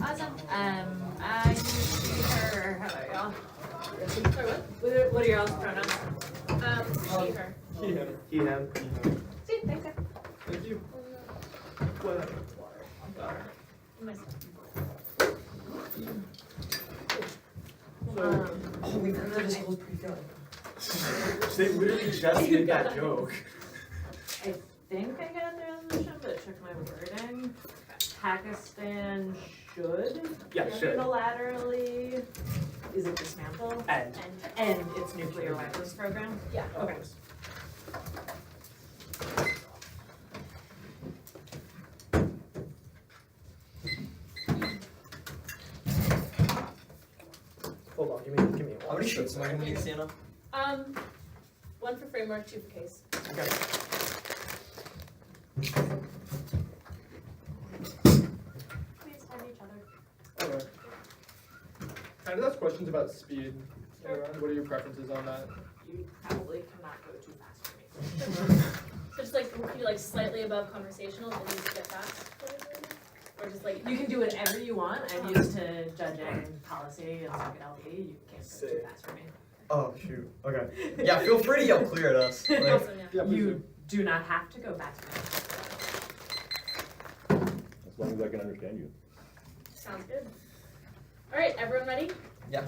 Awesome. I use she, her. How about y'all? Sorry, what are y'all's pronouns? She, her. He, him. He, him. See, thanks. Thank you. Water. Oh, we've heard this school's pretty good. They literally just did that joke. I think I got the resolution, but check my wording. Pakistan should unilaterally, is it dismantle? End its nuclear weapons program? Yeah, okay. Hold on, give me How many sheets am I going to need, Santa? One for framework, 2 for case. Okay. Please find each other. Okay. Kind of ask questions about speed. Sure. What are your preferences on that? You probably cannot go too fast for me. So just like, can you like slightly above conversational and then you get fast? Or just like, you can do whatever you want. I'm used to judging policy and like an LP. You can't go too fast for me. Oh, shoot. Okay. Yeah, feel free to yell clear at us. Like, Also, Yeah, please you do not have to go fast for me. As long as I can understand you. Sounds good. All right, everyone ready? yeah.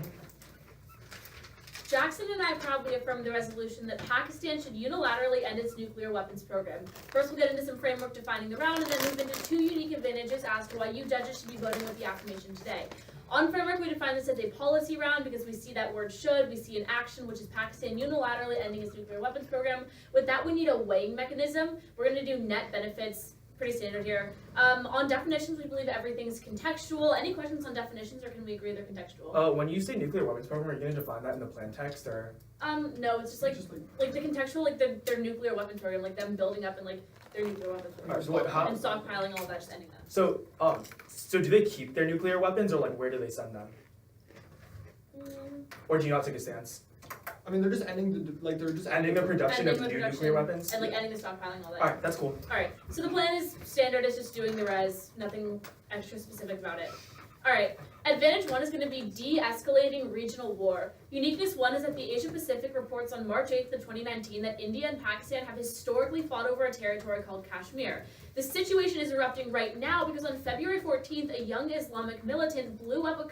Jackson and I proudly affirm the resolution that Pakistan should unilaterally end its nuclear weapons program. First, we'll get into some framework defining the round, and then move into 2 unique advantages as to why you judges should be voting with the affirmation today. On framework, we define this as a policy round because we see that word should, we see an action, which is Pakistan unilaterally ending its nuclear weapons program. With that, we need a weighing mechanism. We're going to do net benefits, pretty standard here. On definitions, we believe everything's contextual. Any questions on definitions, or can we agree they're contextual? When you say nuclear weapons program, are you going to define that in the plan text, or? No, it's just like the contextual, like their nuclear weapons program, like them building up and like their nuclear weapons program. Alright, so what, how? And stockpiling all of that, just ending that. So, so do they keep their nuclear weapons, or like where do they send them? Or do you not take a stance? I mean, they're just ending Ending the production Ending of the new production nuclear weapons? and like ending the stockpiling, all that. Alright, that's cool. Alright, so the plan is standard, it's just doing the res, nothing extra specific about it. Alright, advantage 1 is going to be de-escalating regional war. Uniqueness 1 is that the Asia Pacific reports on March 8th of 2019 that India and Pakistan have historically fought over a territory called Kashmir. The situation is erupting right now because on February 14th, a young Islamic militant blew up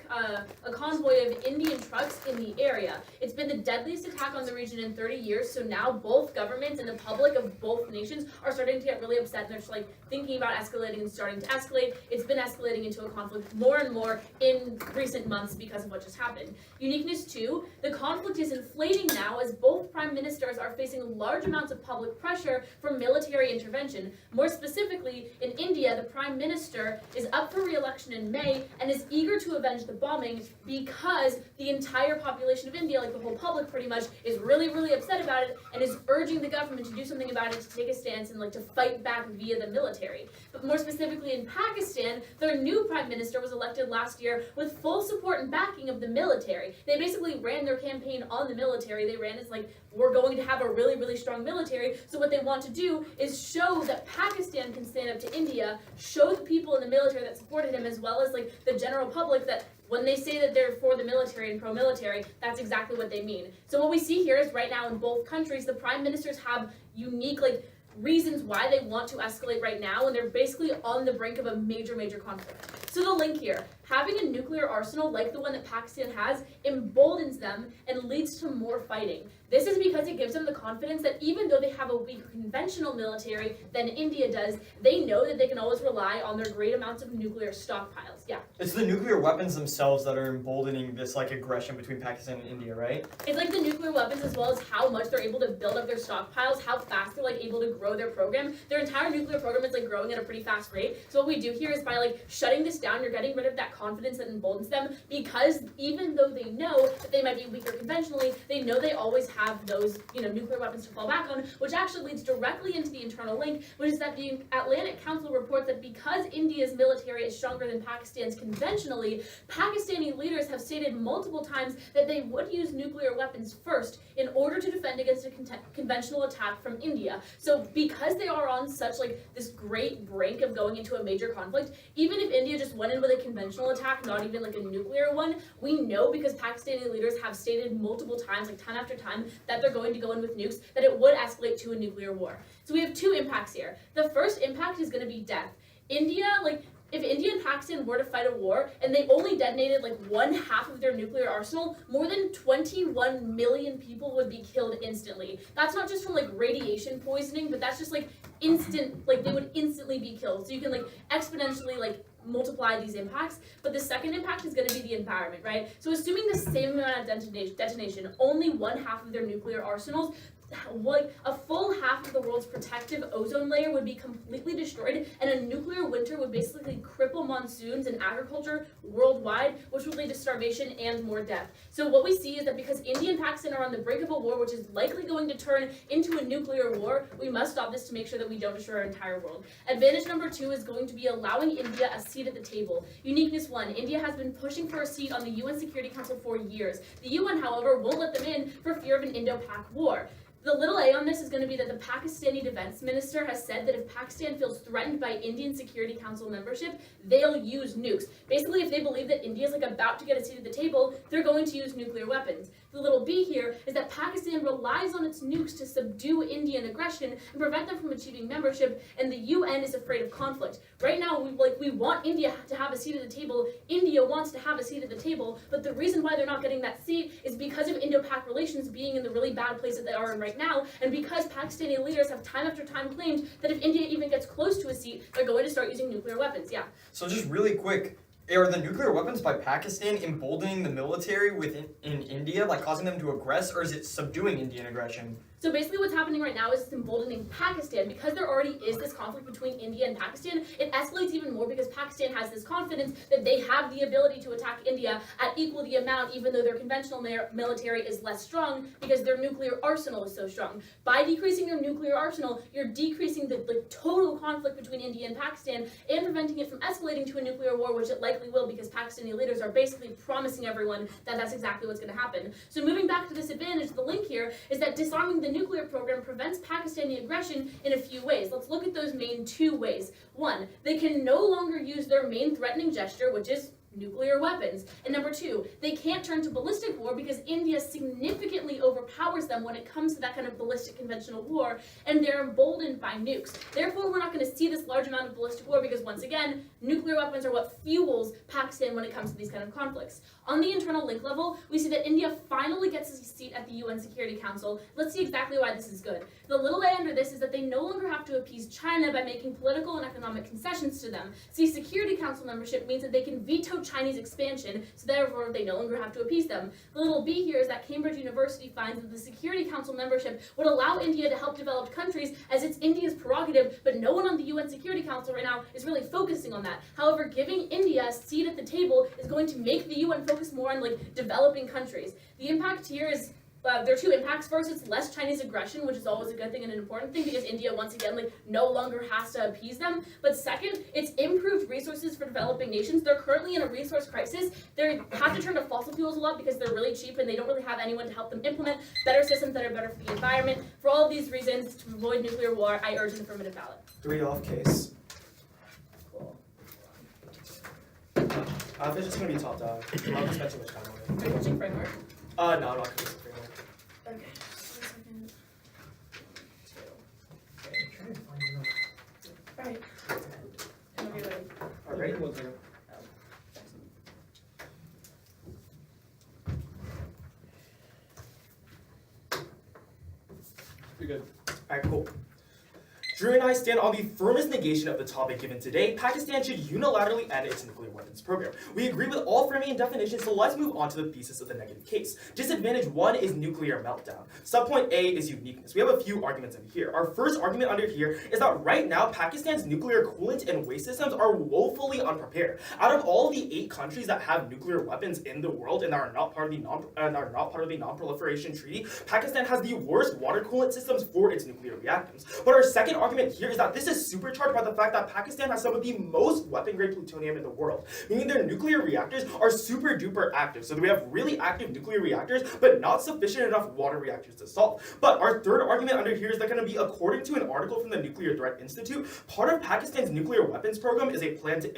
a convoy of Indian trucks in the area. It's been the deadliest attack on the region in 30 years, so now both governments and the public of both nations are starting to get really upset, and they're just like thinking about escalating and starting to escalate. It's been escalating into a conflict more and more in recent months because of what just happened. Uniqueness 2, the conflict is inflating now as both prime ministers are facing large amounts of public pressure for military intervention. More specifically, in India, the prime minister is up for re-election in May and is eager to avenge the bombing because the entire population of India, like the whole public pretty much, is really, really upset about it and is urging the government to do something about it, to take a stance and like to fight back via the military. But more specifically in Pakistan, their new prime minister was elected last year with full support and backing of the military. They basically ran their campaign on the military. They ran as like, we're going to have a really, really strong military. So what they want to do is show that Pakistan can stand up to India, show the people in the military that supported him, as well as like the general public, that when they say that they're for the military and pro-military, that's exactly what they mean. So what we see here is right now in both countries, the prime ministers have unique like reasons why they want to escalate right now, and they're basically on the brink of a major, major conflict. So the link here, having a nuclear arsenal like the one that Pakistan has emboldens them and leads to more fighting. This is because it gives them the confidence that even though they have a weaker conventional military than India does, they know that they can always rely on their great amounts of nuclear stockpiles. Yeah. It's the nuclear weapons themselves that are emboldening this like aggression between Pakistan and India, right? It's like the nuclear weapons, as well as how much they're able to build up their stockpiles, how fast they're like able to grow their program. Their entire nuclear program is like growing at a pretty fast rate. So what we do here is by like shutting this down, you're getting rid of that confidence that emboldens them, because even though they know that they might be weaker conventionally, they know they always have those, nuclear weapons to fall back on, which actually leads directly into the internal link, which is that the Atlantic Council reports that because India's military is stronger than Pakistan, stands conventionally, Pakistani leaders have stated multiple times that they would use nuclear weapons first in order to defend against a conventional attack from India. So because they are on such like this great brink of going into a major conflict, even if India just went in with a conventional attack, not even like a nuclear one, we know because Pakistani leaders have stated multiple times, like time after time, that they're going to go in with nukes, that it would escalate to a nuclear war. So we have two impacts here. The first impact is going to be death. India, like, if India and Pakistan were to fight a war and they only detonated like 1/2 of their nuclear arsenal, more than 21 million people would be killed instantly. That's not just from like radiation poisoning, but that's just like instant, like they would instantly be killed. So you can like exponentially like multiply these impacts. But the second impact is going to be the environment, right? So assuming the same amount of detonation, only 1/2 of their nuclear arsenals, like a full half of the world's protective ozone layer would be completely destroyed, and a nuclear winter would basically cripple monsoons and agriculture worldwide, which would lead to starvation and more death. So what we see is that because India and Pakistan are on the brink of a war, which is likely going to turn into a nuclear war, we must stop this to make sure that we don't destroy our entire world. Advantage number 2 is going to be allowing India a seat at the table. Uniqueness 1, India has been pushing for a seat on the UN Security Council for years. The UN, however, won't let them in for fear of an Indo-Pak war. The little a on this is going to be that the Pakistani defense minister has said that if Pakistan feels threatened by Indian Security Council membership, they'll use nukes. Basically, if they believe that India is like about to get a seat at the table, they're going to use nuclear weapons. The little b here is that Pakistan relies on its nukes to subdue Indian aggression and prevent them from achieving membership, and the UN is afraid of conflict. Right now, we want India to have a seat at the table. India wants to have a seat at the table, but the reason why they're not getting that seat is because of Indo-Pak relations being in the really bad place that they are in right now, and because Pakistani leaders have time after time claimed that if India even gets close to a seat, they're going to start using nuclear weapons. Yeah. So just really quick, are the nuclear weapons by Pakistan emboldening the military in India, like causing them to aggress, or is it subduing Indian aggression? So basically what's happening right now is it's emboldening Pakistan. Because there already is this conflict between India and Pakistan, it escalates even more because Pakistan has this confidence that they have the ability to attack India at equal the amount, even though their conventional military is less strong because their nuclear arsenal is so strong. By decreasing your nuclear arsenal, you're decreasing the total conflict between India and Pakistan and preventing it from escalating to a nuclear war, which it likely will because Pakistani leaders are basically promising everyone that that's exactly what's going to happen. So moving back to this advantage, the link here is that disarming the nuclear program prevents Pakistani aggression in a few ways. Let's look at those main 2 ways. 1, they can no longer use their main threatening gesture, which is nuclear weapons. And number 2, they can't turn to ballistic war because India significantly overpowers them when it comes to that kind of ballistic conventional war, and they're emboldened by nukes. Therefore, we're not going to see this large amount of ballistic war because, once again, nuclear weapons are what fuels Pakistan when it comes to these kind of conflicts. On the internal link level, we see that India finally gets a seat at the UN Security Council. Let's see exactly why this is good. The little a under this is that they no longer have to appease China by making political and economic concessions to them. See, Security Council membership means that they can veto Chinese expansion, so therefore they no longer have to appease them. The little b here is that Cambridge University finds that the Security Council membership would allow India to help developed countries as it's India's prerogative, but no one on the UN Security Council right now is really focusing on that. However, giving India a seat at the table is going to make the UN focus more on like developing countries. The impact here is there are 2 impacts. First, it's less Chinese aggression, which is always a good thing and an important thing because India, once again, like no longer has to appease them. But second, it's improved resources for developing nations. They're currently in a resource crisis. They have to turn to fossil fuels a lot because they're really cheap and they don't really have anyone to help them implement better systems that are better for the environment. For all of these reasons, to avoid nuclear war, I urge an affirmative ballot. 3 off case. Cool. If it's just gonna be top down, I'm not gonna spend too much time on it. Are you touching framework? No, I'm not gonna use the framework. Okay. 1 second. 2. Trying to find it. Alright. Whenever you're ready. Alright. One second. You're good. Alright, cool. Drew and I stand on the firmest negation of the topic given today. Pakistan should unilaterally end its nuclear weapons program. We agree with all framing and definitions, so let's move on to the thesis of the negative case. Disadvantage 1 is nuclear meltdown. Subpoint A is uniqueness. We have a few arguments in here. Our first argument under here is that right now, Pakistan's nuclear coolant and waste systems are woefully unprepared. Out of all the 8 countries that have nuclear weapons in the world and that are not part of the Non-Proliferation Treaty, Pakistan has the worst water coolant systems for its nuclear reactors. But our second argument here is that this is supercharged by the fact that Pakistan has some of the most weapon-grade plutonium in the world, meaning their nuclear reactors are super duper active. So we have really active nuclear reactors, but not sufficient enough water reactors to solve. But our third argument under here is that going to be, according to an article from the Nuclear Threat Institute, part of Pakistan's nuclear weapons program is a plan to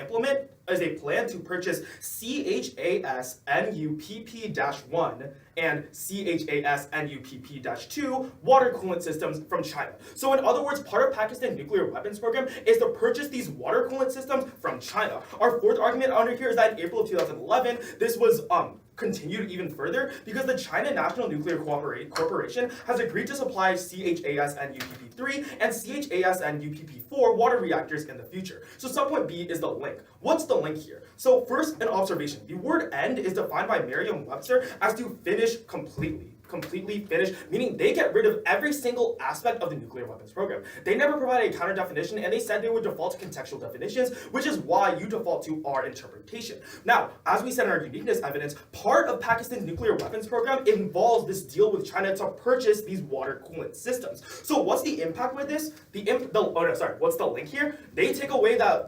purchase CHAS-NUPP-1 and CHAS-NUPP-2 water coolant systems from China. So in other words, part of Pakistan's nuclear weapons program is to purchase these water coolant systems from China. Our fourth argument under here is that in April of 2011, this was continued even further because the China National Nuclear Corporation has agreed to supply CHAS-NUPP-3 and CHAS-NUPP-4 water reactors in the future. So subpoint B is the link. What's the link here? So first, an observation. The word end is defined by Merriam-Webster as to finish completely. Completely finished, meaning they get rid of every single aspect of the nuclear weapons program. They never provided a counter definition, and they said they would default to contextual definitions, which is why you default to our interpretation. Now, as we said in our uniqueness evidence, part of Pakistan's nuclear weapons program involves this deal with China to purchase these water coolant systems. So what's the impact with this? What's the link here? They take away the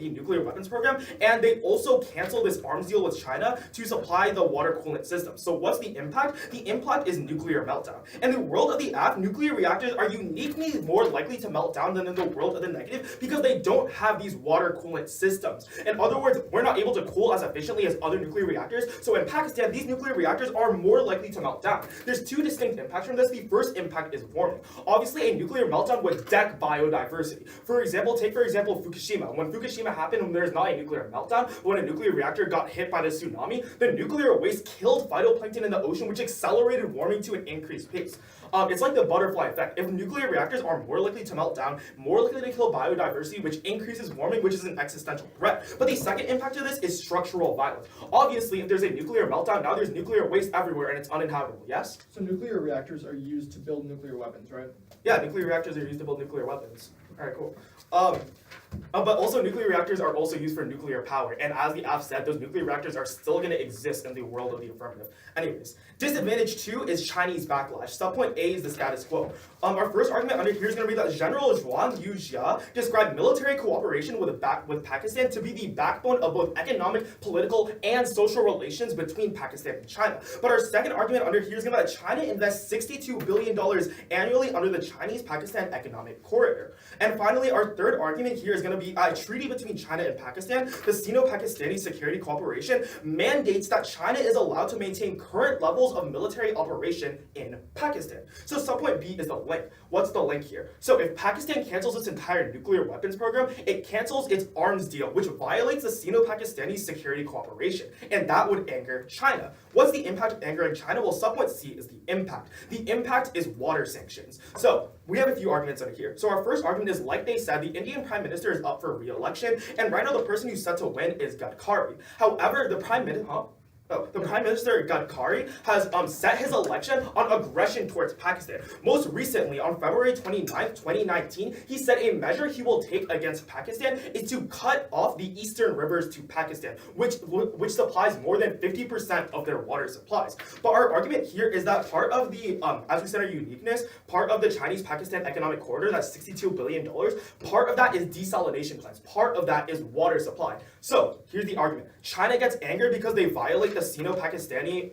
nuclear weapons program, and they also cancel this arms deal with China to supply the water coolant system. So what's the impact? The impact is nuclear meltdown. In the world of the app, nuclear reactors are uniquely more likely to melt down than in the world of the negative because they don't have these water coolant systems. In other words, we're not able to cool as efficiently as other nuclear reactors, so in Pakistan, these nuclear reactors are more likely to melt down. There's two distinct impacts from this. The first impact is warming. Obviously, a nuclear meltdown would deck biodiversity. Take for example Fukushima. When Fukushima happened, when there's not a nuclear meltdown, but when a nuclear reactor got hit by the tsunami, the nuclear waste killed phytoplankton in the ocean, which accelerated warming to an increased pace. It's like the butterfly effect. If nuclear reactors are more likely to melt down, more likely to kill biodiversity, which increases warming, which is an existential threat. But the second impact of this is structural violence. Obviously, if there's a nuclear meltdown, now there's nuclear waste everywhere and it's uninhabitable, yes? So nuclear reactors are used to build nuclear weapons, right? Yeah, nuclear reactors are used to build nuclear weapons. Alright, cool. But also nuclear reactors are also used for nuclear power, and as the app said, those nuclear reactors are still going to exist in the world of the affirmative. Anyways, disadvantage 2 is Chinese backlash. Subpoint A is the status quo. Our first argument under here is going to be that General Zhuang Yujia described military cooperation with Pakistan to be the backbone of both economic, political, and social relations between Pakistan and China. But our second argument under here is going to be that China invests $62 billion annually under the Chinese-Pakistan economic corridor. And finally, our third argument here is going to be a treaty between China and Pakistan. The Sino-Pakistani Security Cooperation mandates that China is allowed to maintain current levels of military operation in Pakistan. So subpoint B is the link. What's the link here? So if Pakistan cancels its entire nuclear weapons program, it cancels its arms deal, which violates the Sino-Pakistani Security Cooperation, and that would anger China. What's the impact of angering China? Well, subpoint C is the impact. The impact is water sanctions. So we have a few arguments under here. So our first argument is, like they said, the Indian Prime Minister is up for re-election, and right now the person who's set to win is Gadkari. However, the Prime Minister Gadkari has set his election on aggression towards Pakistan. Most recently, on February 29th, 2019, he said a measure he will take against Pakistan is to cut off the eastern rivers to Pakistan, which supplies more than 50% of their water supplies. But our argument here is that part of the, as we said, our uniqueness, part of the Chinese-Pakistan economic corridor, that's $62 billion, part of that is desalination plants. Part of that is water supply. So here's the argument. China gets angered because they violate the Sino-Pakistani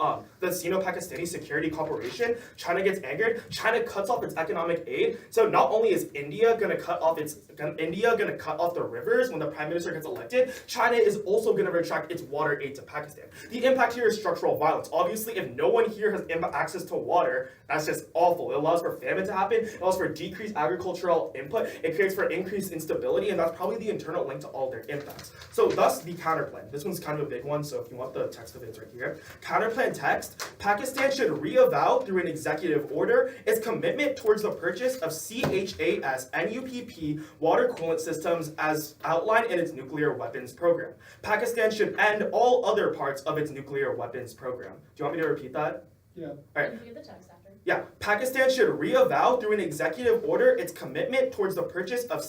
Security Cooperation. China gets angered. China cuts off its economic aid. So not only is India gonna cut off the rivers when the Prime Minister gets elected, China is also gonna retract its water aid to Pakistan. The impact here is structural violence. Obviously, if no one here has access to water, that's just awful. It allows for famine to happen. It allows for decreased agricultural input. It creates for increased instability, and that's probably the internal link to all their impacts. So thus the counterplan. This one's kind of a big one, so if you want the text of it, it's right here. Counterplan text: Pakistan should reavow through an executive order its commitment towards the purchase of CHAS-NUPP water coolant systems as outlined in its nuclear weapons program. Pakistan should end all other parts of its nuclear weapons program. Do you want me to repeat that? Yeah. All right. You can get the text after. Yeah, Pakistan should reavow through an executive order its commitment towards the purchase of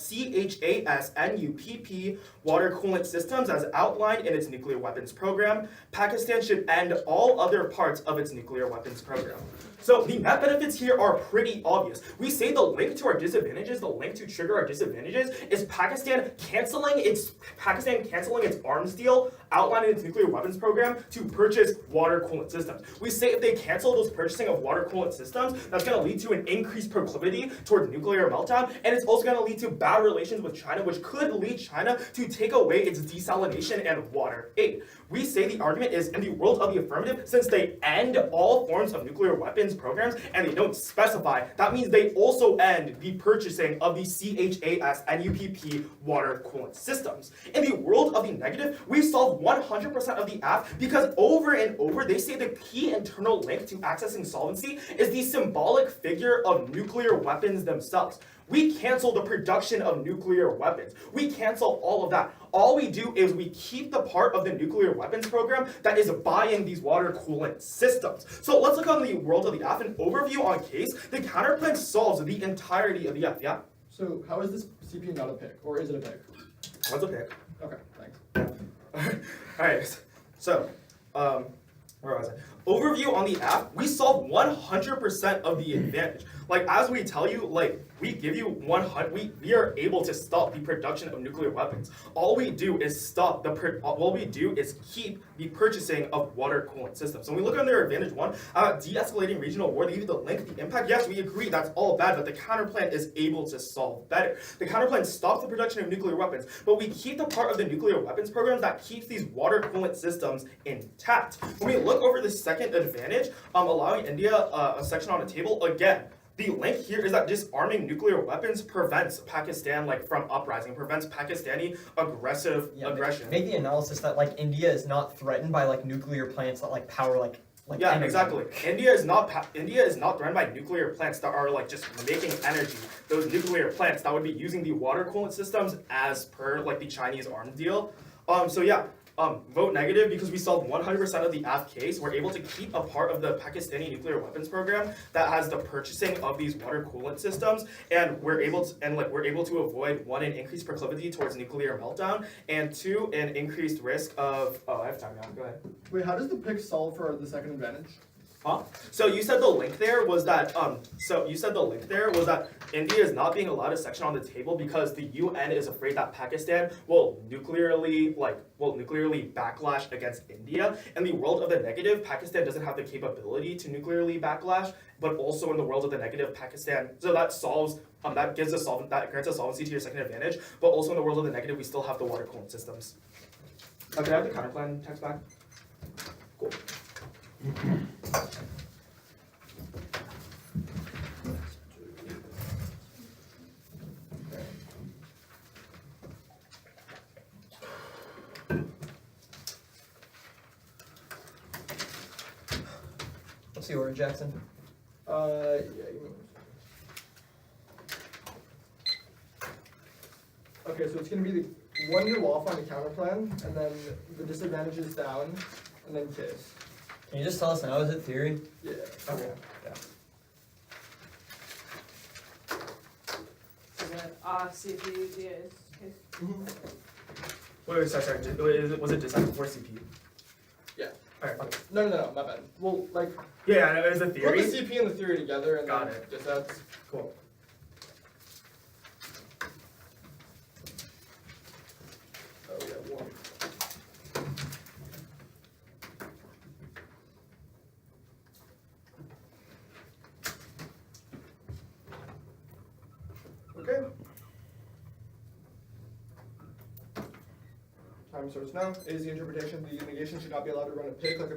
CHAS-NUPP water coolant systems as outlined in its nuclear weapons program. Pakistan should end all other parts of its nuclear weapons program. So the net benefits here are pretty obvious. We say the link to our disadvantages, the link to trigger our disadvantages, is Pakistan canceling its arms deal outlined in its nuclear weapons program to purchase water coolant systems. We say if they cancel those purchasing of water coolant systems, that's going to lead to an increased proclivity towards nuclear meltdown, and it's also going to lead to bad relations with China, which could lead China to take away its desalination and water aid. We say the argument is in the world of the affirmative, since they end all forms of nuclear weapons programs and they don't specify, that means they also end the purchasing of the CHAS and UPP water coolant systems. In the world of the negative, we solve 100% of the app because over and over they say the key internal link to accessing solvency is the symbolic figure of nuclear weapons themselves. We cancel the production of nuclear weapons. We cancel all of that. All we do is we keep the part of the nuclear weapons program that is buying these water coolant systems. So let's look on the world of the F. An overview on case. The counterplan solves the entirety of the F. Yeah? So how is this CP not a pick, or is it a pick? What's a pick? Okay, thanks. Alright, so, where was I? Overview on the app, we solve 100% of the advantage. Like, as we tell you, like, we give you 100, we are able to stop the production of nuclear weapons. All we do is keep the purchasing of water coolant systems. So when we look under advantage one, de-escalating regional war, they give you the link, the impact. Yes, we agree that's all bad, but the counterplan is able to solve better. The counterplan stops the production of nuclear weapons, but we keep the part of the nuclear weapons program that keeps these water coolant systems intact. When we look over the second advantage, allowing India a section on the table, again, the link here is that disarming nuclear weapons prevents Pakistan from uprising, prevents Pakistani aggression. Make the analysis that India is not threatened by nuclear plants that power yeah, energy. exactly. India is not threatened by nuclear plants that are just making energy. Those nuclear plants that would be using the water coolant systems as per the Chinese arms deal. So yeah. Vote negative because we solved 100% of the AF case. We're able to keep a part of the Pakistani nuclear weapons program that has the purchasing of these water coolant systems, and we're able to avoid one, an increased proclivity towards nuclear meltdown, and two, an increased risk of. Oh, I have time now. Go ahead. Wait, how does the pick solve for the second advantage? Huh? So you said the link there was that India is not being allowed a section on the table because the UN is afraid that Pakistan will nuclearly backlash against India. In the world of the negative, Pakistan doesn't have the capability to nuclearly backlash, but also in the world of the negative, Pakistan. So that solves that grants a solvency to your second advantage. But also in the world of the negative, we still have the water coolant systems. Can I have the counterplan text back? Cool. What's the order, Jackson? Yeah, give me one. Okay, so it's going to be the 1 new off on the counter plan, and then the disadvantages down, and then case. Can you just tell us now? Is it theory? Yeah. Okay. Yeah. So that CPU is Wait, sorry. Was it decided before CPU? Yeah. Alright, okay. No, my bad. Well, Yeah, it was a put theory. the CP and the theory together, and Got then it. just that's Cool. oh yeah, 1. Okay. Time starts now. A is the interpretation. The negation should not be allowed to run a pick like a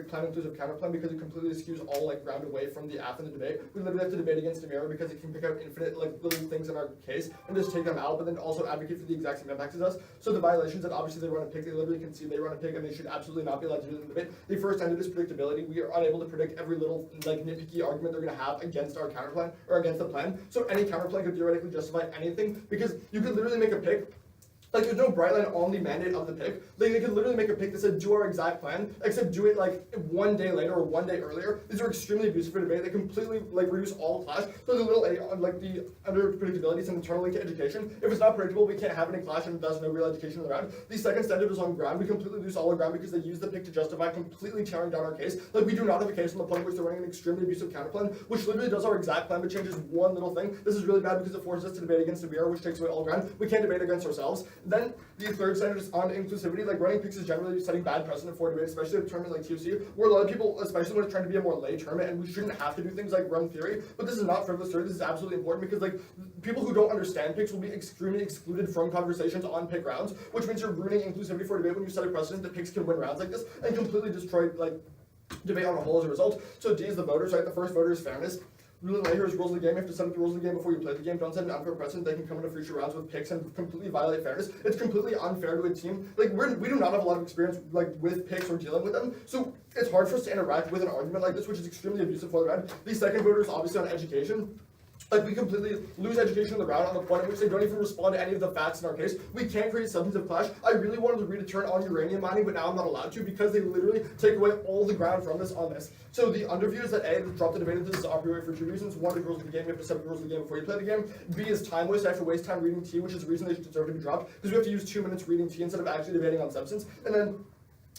plan inclusive counterplan because it completely skews all ground away from the app in the debate. We literally have to debate against a mirror because it can pick out infinite little things in our case and just take them out, but then also advocate for the exact same impacts as us. So the violations that obviously they run a pick, they literally can see they run a pick and they should absolutely not be allowed to do it in the debate. The first ended is predictability. We are unable to predict every little nitpicky argument they're gonna have against our counterplan or against the plan. So any counterplan could theoretically justify anything because you could literally make a pick Like, there's no bright line on the mandate of the pick. Like, they could literally make a pick that said, do our exact plan, except do it, like, 1 day later or 1 day earlier. These are extremely abusive for debate. They completely, like, reduce all clash. So the little, like, the under-predictability is an internal link to education. If it's not predictable, we can't have any clash and there's no real education in the round. The second standard is on ground. We completely lose all our ground because they use the pick to justify completely tearing down our case. Like, we do not have a case on the point which they're running an extremely abusive counterplan, which literally does our exact plan but changes one little thing. This is really bad because it forces us to debate against a VR, which takes away all ground. We can't debate against ourselves. Then the third standard is on inclusivity. Like, running picks is generally setting bad precedent for debate, especially a tournament like TOC, where a lot of people, especially when it's trying to be a more lay tournament, and we shouldn't have to do things like run theory, but this is not frivolous theory. This is absolutely important because, like, people who don't understand picks will be extremely excluded from conversations on pick rounds, which means you're ruining inclusivity for debate when you set a precedent that picks can win rounds like this and completely destroy, like, debate on a whole as a result. So D is the voters, right? The first voter is fairness. Rule of here is rules of the game. You have to set up the rules of the game before you play the game. Don't set an unfair precedent. They can come into future rounds with picks and completely violate fairness. It's completely unfair to a team. Like, we do not have a lot of experience, like, with picks or dealing with them. So it's hard for us to interact with an argument like this, which is extremely abusive for the round. The second voter is obviously on education. Like, we completely lose education in the round on the point at which they don't even respond to any of the facts in our case. We can't create substantive clash. I really wanted to read a turn on uranium mining, but now I'm not allowed to because they literally take away all the ground from this on this. So the underview is that A, drop the debate into this operator for two reasons. One, the rules of the game, you have to set the rules of the game before you play the game. B is time waste. I have to waste time reading T, which is the reason they deserve to be dropped, because we have to use 2 minutes reading T instead of actually debating on substance. And then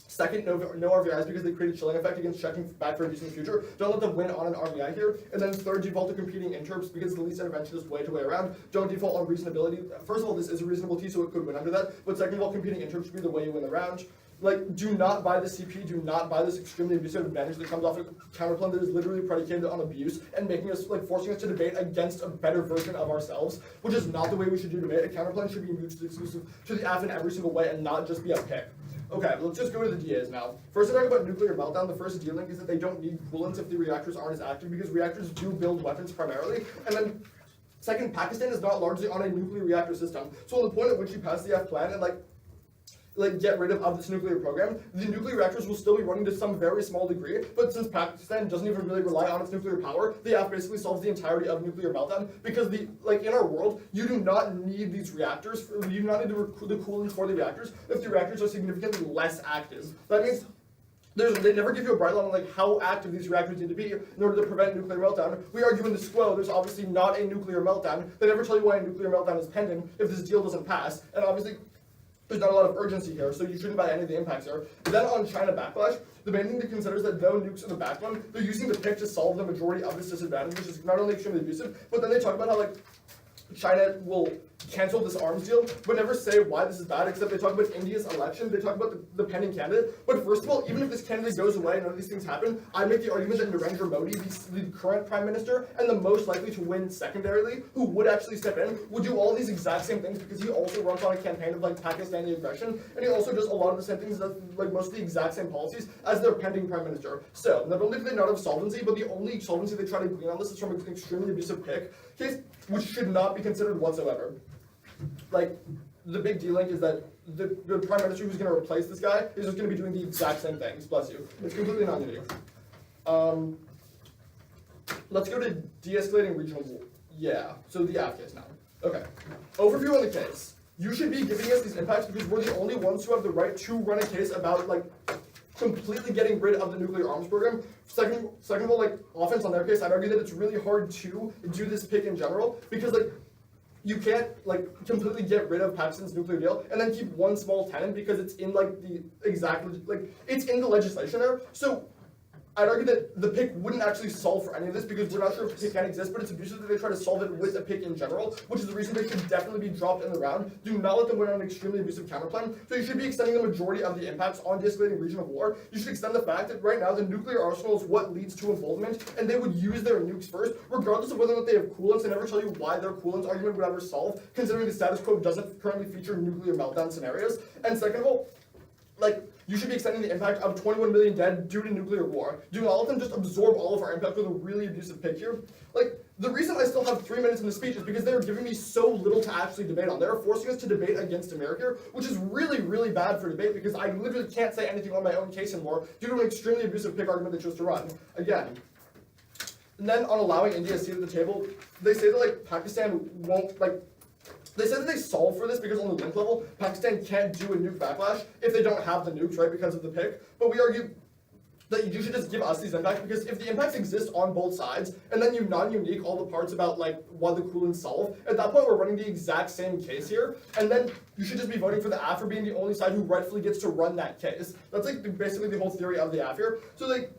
second, no RVIs because they create a chilling effect against checking back for abuse in the future. Don't let them win on an RVI here. And then third, default to competing interps because it's the least interventionist way to way around. Don't default on reasonability. First of all, this is a reasonable T, so it could win under that. But second of all, competing interps should be the way you win the round. Like, do not buy the CP, do not buy this extremely abusive advantage that comes off a counterplan that is literally predicated on abuse and making us, like, forcing us to debate against a better version of ourselves, which is not the way we should do debate. A counterplan should be mutually exclusive to the AF in every single way and not just be a pick. Okay, let's just go to the DAs now. First, to talk about nuclear meltdown, the first deal link is that they don't need coolants if the reactors aren't as active because reactors do build weapons primarily. And then, second, Pakistan is not largely on a nuclear reactor system. So on the point at which you pass the F plan and, like, get rid of this nuclear program, the nuclear reactors will still be running to some very small degree, but since Pakistan doesn't even really rely on its nuclear power, the AF basically solves the entirety of nuclear meltdown, because in our world, you do not need these reactors, you do not need the coolants for the reactors if the reactors are significantly less active. That means they never give you a bright line on, like, how active these reactors need to be in order to prevent nuclear meltdown. We argue in the SQO there's obviously not a nuclear meltdown. They never tell you why a nuclear meltdown is pending if this deal doesn't pass, and obviously there's not a lot of urgency here, so you shouldn't buy any of the impacts here. Then on China backlash, the main thing to consider is that though nukes in the background, they're using the pick to solve the majority of this disadvantage, which is not only extremely abusive, but then they talk about how, like, China will cancel this arms deal, but never say why this is bad, except they talk about India's election, they talk about the pending candidate. But first of all, even if this candidate goes away and none of these things happen, I make the argument that Narendra Modi, the current prime minister, and the most likely to win secondarily, who would actually step in, would do all these exact same things because he also runs on a campaign of, like, Pakistani aggression, and he also does a lot of the same things, like most of the exact same policies as their pending prime minister. So, not only do they not have solvency, but the only solvency they try to glean on this is from an extremely abusive pick case, which should not be considered whatsoever. Like, the big deal link is that the prime minister who's going to replace this guy is just going to be doing the exact same things. Bless you. It's completely non-unique. Let's go to de-escalating regional war. Yeah, so the AF case now. Okay. Overview on the case. You should be giving us these impacts because we're the only ones who have the right to run a case about, like, completely getting rid of the nuclear arms program. Second of all, like, offense on their case, I'd argue that it's really hard to do this pick in general because, like, you can't, like, completely get rid of Pakistan's nuclear deal and then keep one small tenant because it's in, like, it's in the legislation there. So I'd argue that the pick wouldn't actually solve for any of this because we're not sure if the pick can exist, but it's abusive that they try to solve it with a pick in general, which is the reason they should definitely be dropped in the round. Do not let them win on an extremely abusive counterplan. So you should be extending the majority of the impacts on de-escalating regional war. You should extend the fact that right now the nuclear arsenal is what leads to involvement, and they would use their nukes first, regardless of whether or not they have coolants. They never tell you why their coolants argument would ever solve, considering the status quo doesn't currently feature nuclear meltdown scenarios. And second of all, like, you should be extending the impact of 21 million dead due to nuclear war. Do all of them just absorb all of our impact with a really abusive pick here? Like, the reason I still have 3 minutes in the speech is because they're giving me so little to actually debate on. They're forcing us to debate against America, which is really, really bad for debate because I literally can't say anything on my own case anymore due to an extremely abusive pick argument they chose to run. Again. And then on allowing India a seat at the table, they say that, like, Pakistan won't, like, They said that they solve for this because on the link level, Pakistan can't do a nuke backlash if they don't have the nukes, right, because of the pick. But we argue that you should just give us these impacts, because if the impacts exist on both sides, and then you non-unique all the parts about like what the coolants solve, at that point we're running the exact same case here, and then you should just be voting for the AF for being the only side who rightfully gets to run that case. That's like basically the whole theory of the AF here. So like,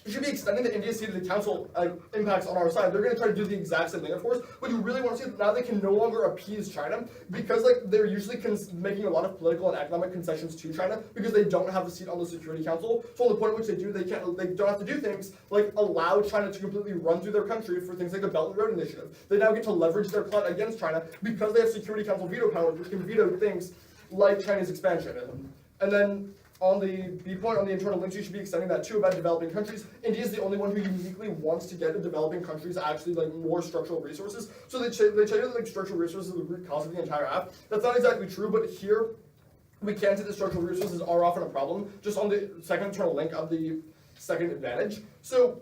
you should be extending the India seat of the council impacts on our side. They're going to try to do the exact same thing, of course, but you really want to see that now they can no longer appease China, because like they're usually making a lot of political and economic concessions to China because they don't have a seat on the Security Council. So on the point at which they do, they don't have to do things like allow China to completely run through their country for things like the Belt and Road Initiative. They now get to leverage their plot against China because they have Security Council veto powers, which can veto things like China's expansion. And then on the B point, on the internal links, you should be extending that too about developing countries. India is the only one who uniquely wants to get the developing countries actually like more structural resources. So they tell you that like structural resources are the root cause of the entire app. That's not exactly true, but here we can see that structural resources are often a problem, just on the second internal link of the second advantage. So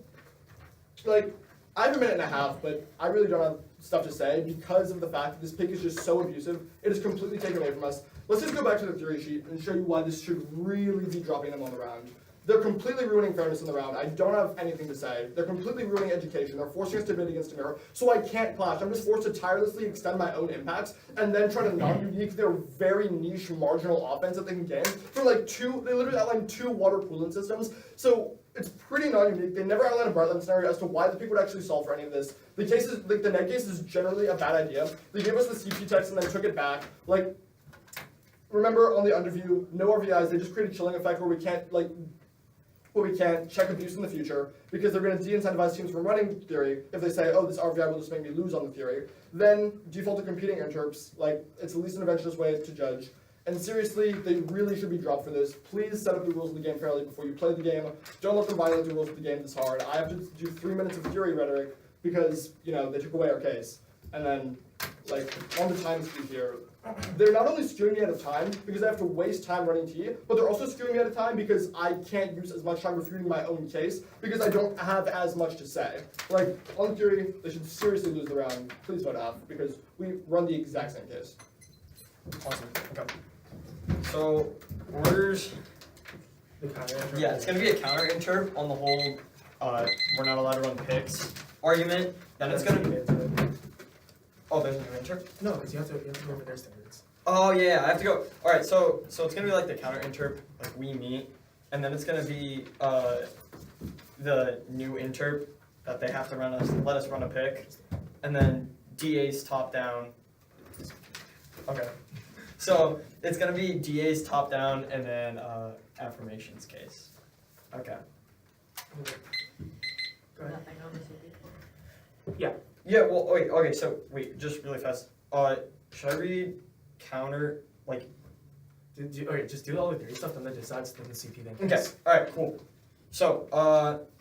like, I have a minute and a half, but I really don't have stuff to say because of the fact that this pick is just so abusive. It is completely taken away from us. Let's just go back to the theory sheet and show you why this should really be dropping them on the round. They're completely ruining fairness in the round. I don't have anything to say. They're completely ruining education. They're forcing us to bid against a mirror, so I can't clash. I'm just forced to tirelessly extend my own impacts and then try to non-unique their very niche marginal offense that they can gain for like they literally outlined 2 water coolant systems. So it's pretty non-unique. They never outlined a Bartlett scenario as to why the pick would actually solve for any of this. The case is, like the net case is generally a bad idea. They gave us the CP text and then took it back. Like, remember on the underview, no RVIs, they just create a chilling effect where we can't check abuse in the future because they're going to de-incentivize teams from running theory if they say, oh, this RVI will just make me lose on the theory. Then default to competing interps, like it's the least interventionist way to judge. And seriously, they really should be dropped for this. Please set up the rules of the game fairly before you play the game. Don't let them violate the rules of the game this hard. I have to do 3 minutes of theory rhetoric because, you know, they took away our case. And then, like, on the time speed here, they're not only skewing me out of time because I have to waste time running T, but they're also skewing me out of time because I can't use as much time refuting my own case because I don't have as much to say. Like, on theory, they should seriously lose the round. Please vote F because we run the exact same case. Awesome. Okay. So, where's The counter interp. yeah, it's gonna be a counter interp on the whole we're not allowed to run picks argument. Then it's gonna be oh, there's no interp. No, because you have to remember their standards. Oh yeah, I have to go. All right, so it's gonna be like the counter interp, like we meet, and then it's gonna be the new interp that they have to let us run a pick, and then DA's top down. Okay, so it's gonna be DA's top down, and then affirmations case. Okay. Go ahead. Nothing on the CP. Yeah. Well, wait. Okay. So wait, just really fast. Should I read counter like? Okay, just do all the theory stuff, then decides then the CP then. Okay, alright, cool. So,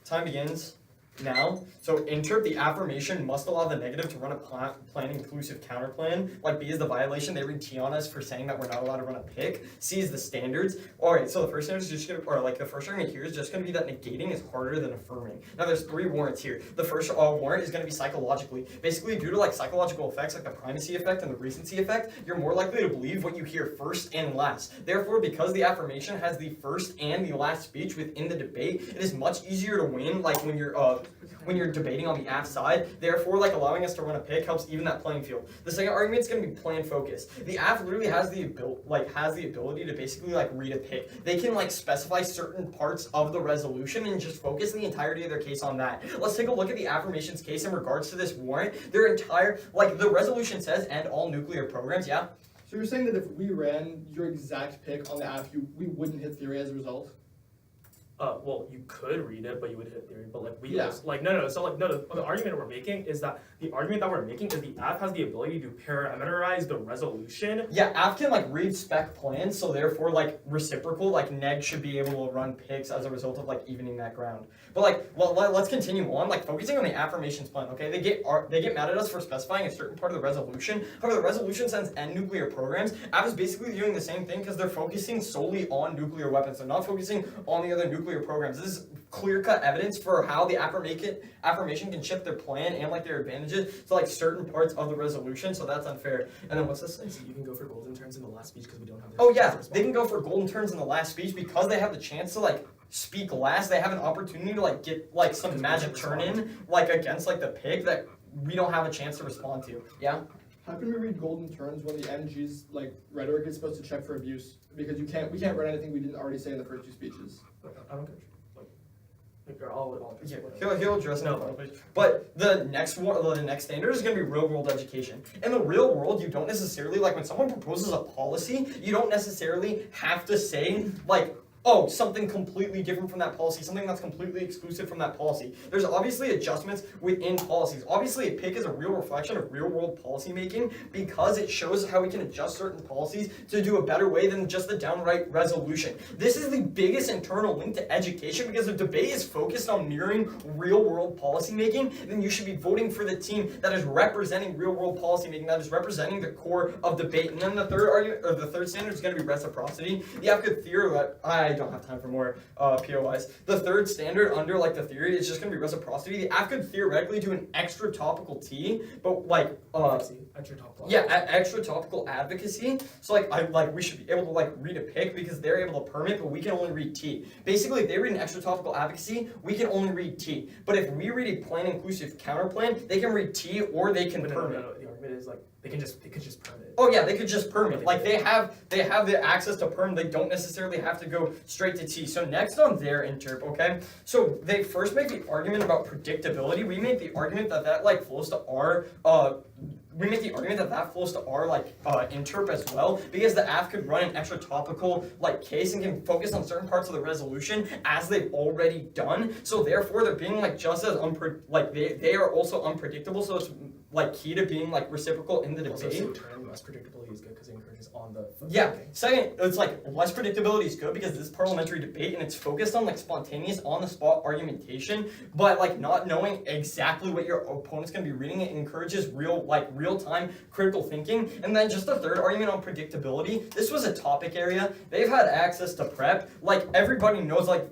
time begins now. So, interp the affirmation must allow the negative to run a plan inclusive counter plan. Like B is the violation, they read T on us for saying that we're not allowed to run a pick. C is the standards. Alright, so the first standard is just gonna, or like the first argument here is just gonna be that negating is harder than affirming. Now there's 3 warrants here. The first warrant is gonna be psychologically. Basically, due to like psychological effects like the primacy effect and the recency effect, you're more likely to believe what you hear first and last. Therefore, because the affirmation has the first and the last speech within the debate, it is much easier to win like when you're debating on the aff side. Therefore, like allowing us to run a pick helps even that playing field. The second argument is going to be plan focus. The aff literally has the ability to basically like read a pick. They can like specify certain parts of the resolution and just focus the entirety of their case on that. Let's take a look at the affirmations case in regards to this warrant. Their entire the resolution says end all nuclear programs. Yeah. So you're saying that if we ran your exact pick on the app, we wouldn't hit theory as a result? Well, you could read it, but you would hit theory. But like Yeah. also, like no. So like no, the argument we're making is that the app has the ability to parameterize the resolution. Yeah, app can like read spec plans, so therefore like reciprocal, like neg should be able to run picks as a result of like evening that ground. But like, well, let's continue on, like focusing on the affirmations plan. Okay, they get mad at us for specifying a certain part of the resolution. However, the resolution sends end nuclear programs. App is basically doing the same thing because they're focusing solely on nuclear weapons. They're not focusing on the other nuclear nuclear programs. This is clear-cut evidence for how the affirmation can shift their plan and like their advantages to like certain parts of the resolution. So that's unfair. And then what's this? So you can go for golden terms in the last speech because we don't have. Oh yeah, they can go for golden turns in the last speech because they have the chance to like speak last. They have an opportunity to like get like some magic turn in like against like the pig that we don't have a chance to respond to. Yeah. How can we read golden turns when the NG's like rhetoric is supposed to check for abuse? Because we can't write anything we didn't already say in the first two speeches. I don't care. Like they're all Yeah, he'll address it. But the next standard is going to be real world education. In the real world, you don't necessarily like when someone proposes a policy, you don't necessarily have to say like, oh, something completely different from that policy, something that's completely exclusive from that policy. There's obviously adjustments within policies. Obviously, a PIC is a real reflection of real world policy making because it shows how we can adjust certain policies to do a better way than just the downright resolution. This is the biggest internal link to education because if debate is focused on mirroring real world policy making, then you should be voting for the team that is representing real world policy making, that is representing the core of debate. And then the third argument, or the third standard is going to be reciprocity. You have good theory that I don't have time for more POIs. The third standard under like the theory is just going to be reciprocity. The app could theoretically do an extra topical T, but like extra topical. yeah, extra topical advocacy. So we should be able to like read a PIC because they're able to permit, but we can only read T. Basically, if they read an extra topical advocacy, we can only read T. But if we read a plan inclusive counterplan, they can read T or they can permit. No, the argument is like they could just permit. Oh yeah, they could just permit. Like they have the access to perm. They don't necessarily have to go straight to T. So next on their interp, okay? So they first make the argument about predictability. We make the argument that like flows to our we make the argument that flows to our interp as well because the app could run an extra topical like case and can focus on certain parts of the resolution as they've already done. So therefore they're being like just as they are also unpredictable. So it's like key to being like reciprocal in the debate. Also, less predictability is good because it encourages on the. Yeah. Second, it's like less predictability is good because this is parliamentary debate and it's focused on like spontaneous, on the spot argumentation, but like not knowing exactly what your opponent's gonna be reading. It encourages real time critical thinking. And then just the third argument on predictability. This was a topic area. They've had access to prep. Like everybody knows like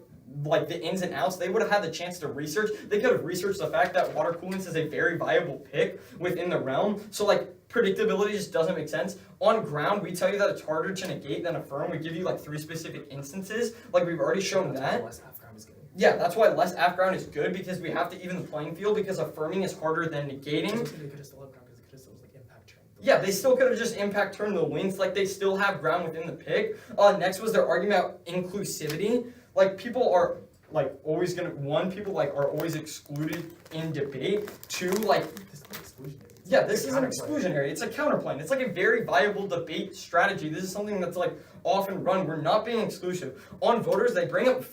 the ins and outs. They would have had the chance to research. They could have researched the fact that water coolants is a very viable pick within the realm. So like predictability just doesn't make sense. On ground, we tell you that it's harder to negate than affirm. We give you like 3 specific instances. Like we've already shown that. Less affirm is good. Yeah, that's why less aff ground is good because we have to even the playing field because affirming is harder than negating. They could have still had ground because it could have still like impact turn. Yeah, they still could have just impact turned the links. Like they still have ground within the pick. Next was their argument about inclusivity. Like people are like always people like are always excluded in debate. 2, like This is exclusionary. yeah, this isn't exclusionary. It's a counterplan. It's like a very viable debate strategy. This is something that's like often run. We're not being exclusive. On voters, they bring up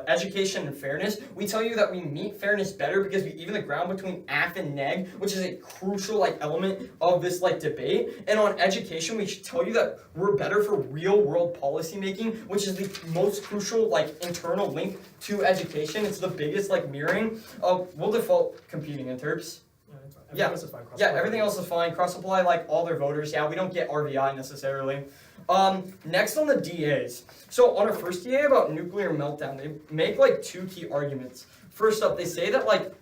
education and fairness. We tell you that we meet fairness better because we even the ground between aff and neg, which is a crucial like element of this like debate. And on education, we should tell you that we're better for real world policy making, which is the most crucial like internal link to education. It's the biggest like mirroring. We'll default competing interps. Yeah, everything else is fine. Yeah, everything else is fine. Cross supply, like all their voters. Yeah, we don't get RVI necessarily. Next on the DAs. So on our first DA about nuclear meltdown, they make like 2 key arguments. First up, they say that like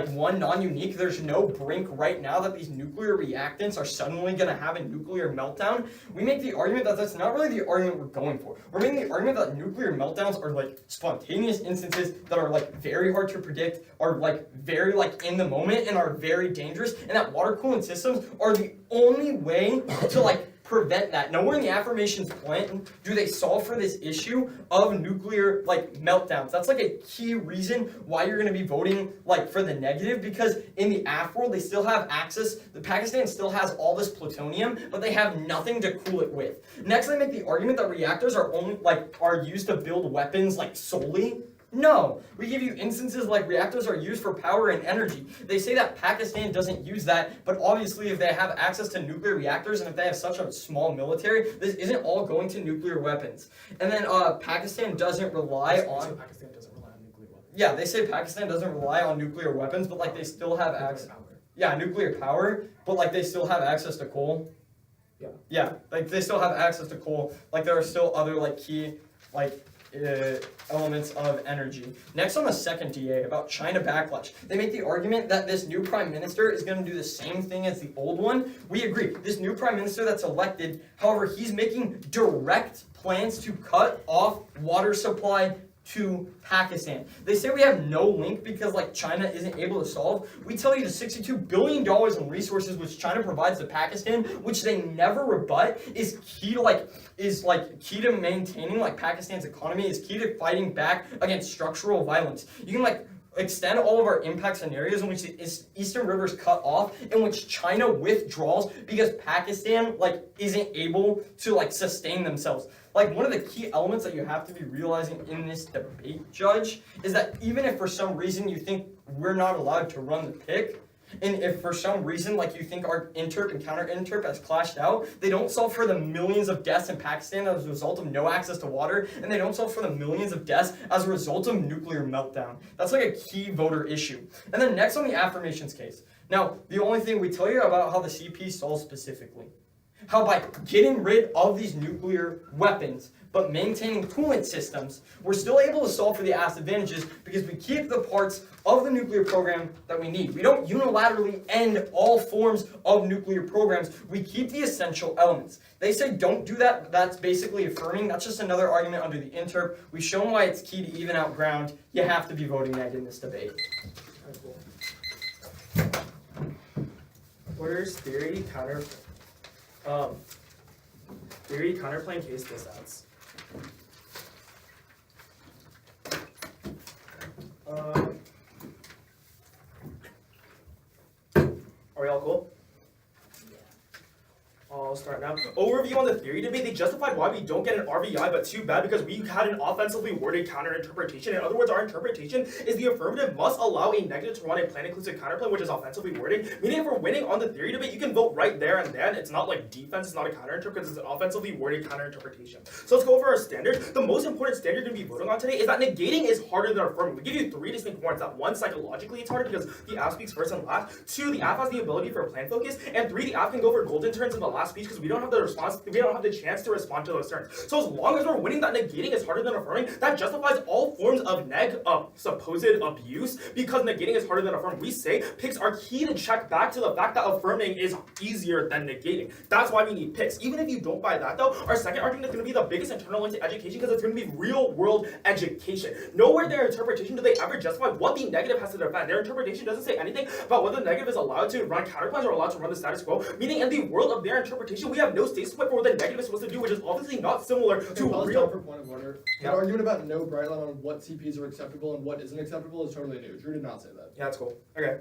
one non-unique, there's no brink right now that these nuclear reactants are suddenly going to have a nuclear meltdown. We make the argument that that's not really the argument we're going for. We're making the argument that nuclear meltdowns are like spontaneous instances that are like very hard to predict, are like very like in the moment and are very dangerous, and that water coolant systems are the only way to like prevent that. Nowhere in the affirmations plan do they solve for this issue of nuclear like meltdowns. That's like a key reason why you're going to be voting like for the negative, because in the aff world they still have access. The Pakistan still has all this plutonium, but they have nothing to cool it with. Next, they make the argument that reactors are only are used to build weapons like solely. No, we give you instances like reactors are used for power and energy. They say that Pakistan doesn't use that, but obviously if they have access to nuclear reactors and if they have such a small military, this isn't all going to nuclear weapons. And then Pakistan doesn't rely on... Pakistan doesn't rely on nuclear weapons. Yeah, they say Pakistan doesn't rely on nuclear weapons, but like they still have access... Yeah, nuclear power, but like they still have access to coal. Yeah. Yeah, like they still have access to coal. Like there are still other like key like elements of energy. Next on the second DA about China backlash. They make the argument that this new prime minister is going to do the same thing as the old one. We agree. This new prime minister that's elected, however, he's making direct plans to cut off water supply to Pakistan. They say we have no link because China isn't able to solve. We tell you the $62 billion in resources which China provides to Pakistan, which they never rebut, is key to key to maintaining Pakistan's economy, is key to fighting back against structural violence. You can extend all of our impact scenarios in which the eastern rivers cut off, in which China withdraws because Pakistan isn't able to sustain themselves. One of the key elements that you have to be realizing in this debate, Judge, is that even if for some reason you think we're not allowed to run the pick, and if for some reason you think our interp and counter-interp has clashed out, they don't solve for the millions of deaths in Pakistan as a result of no access to water, and they don't solve for the millions of deaths as a result of nuclear meltdown. That's a key voter issue. And then next on the affirmations case. Now, the only thing we tell you about how the CP solves specifically, how by getting rid of these nuclear weapons but maintaining coolant systems, we're still able to solve for the ass advantages because we keep the parts of the nuclear program that we need. We don't unilaterally end all forms of nuclear programs. We keep the essential elements. They say don't do that. That's basically affirming. That's just another argument under the interp. We've shown why it's key to even out ground. You have to be voting neg in this debate. Orders, theory, counterplane, case dissets. Are we all cool? I'll start now. Overview on the theory debate. They justified why we don't get an RVI, but too bad because we had an offensively worded counter-interpretation. In other words, our interpretation is the affirmative must allow a negative to run a plan-inclusive counterplane, which is offensively worded. Meaning if we're winning on the theory debate, you can vote right there and then. It's not like defense, it's not a counter-interpret, because it's an offensively worded counter-interpretation. So let's go over our standard. The most important standard to be voting on today is that negating is harder than affirming. We give you 3 distinct warrants. That 1, psychologically it's harder because the app speaks first and last. 2, the app has the ability for plan focus. And 3, the app can go for golden turns in the last speech because we don't have the response, we don't have the chance to respond to those turns. So as long as we're winning that negating is harder than affirming, that justifies all forms of supposed abuse because negating is harder than affirming. We say picks are key to check back to the fact that affirming is easier than negating. That's why we need picks. Even if you don't buy that though, our second argument is going to be the biggest internal link to education because it's going to be real world education. Nowhere in their interpretation do they ever justify what the negative has to defend. Their interpretation doesn't say anything about whether the negative is allowed to run counterplans or allowed to run the status quo, meaning in the world of their interpretation, we have no stasis point for what the negative is supposed to do, which is obviously not similar to real. For point of order, Yeah. the argument about no bright line on what CPs are acceptable and what isn't acceptable is totally new. Drew did not say that. Yeah, that's cool. Okay.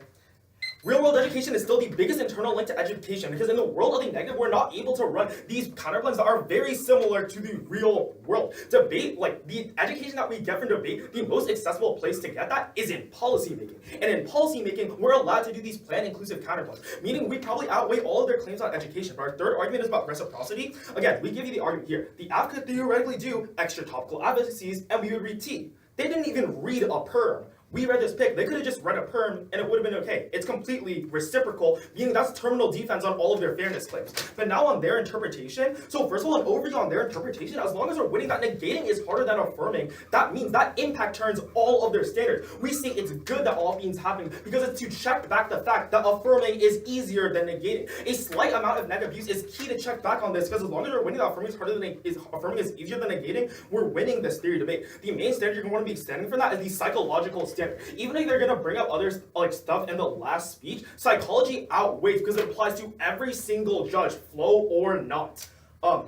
Real world education is still the biggest internal link to education because in the world of the negative, we're not able to run these counterplans that are very similar to the real world. Debate, the education that we get from debate, the most accessible place to get that is in policy making. And in policy making, we're allowed to do these plan inclusive counterplans, meaning we probably outweigh all of their claims on education. But our third argument is about reciprocity. Again, we give you the argument here. The app could theoretically do extra topical advocacies and we would read T. They didn't even read a perm. We read this pick, they could have just read a perm and it would have been okay. It's completely reciprocal, meaning that's terminal defense on all of their fairness claims. But now on their interpretation, so first of all, an overview on their interpretation, as long as we're winning that negating is harder than affirming, that means that impact turns all of their standards. We say it's good that all things happen because it's to check back the fact that affirming is easier than negating. A slight amount of neg abuse is key to check back on this because as long as we're winning that affirming is harder than affirming is easier than negating, we're winning this theory debate. The main standard you're going to want to be extending for that is the psychological standard. Even if they're going to bring up other stuff in the last speech, psychology outweighs because it applies to every single judge, flow or not.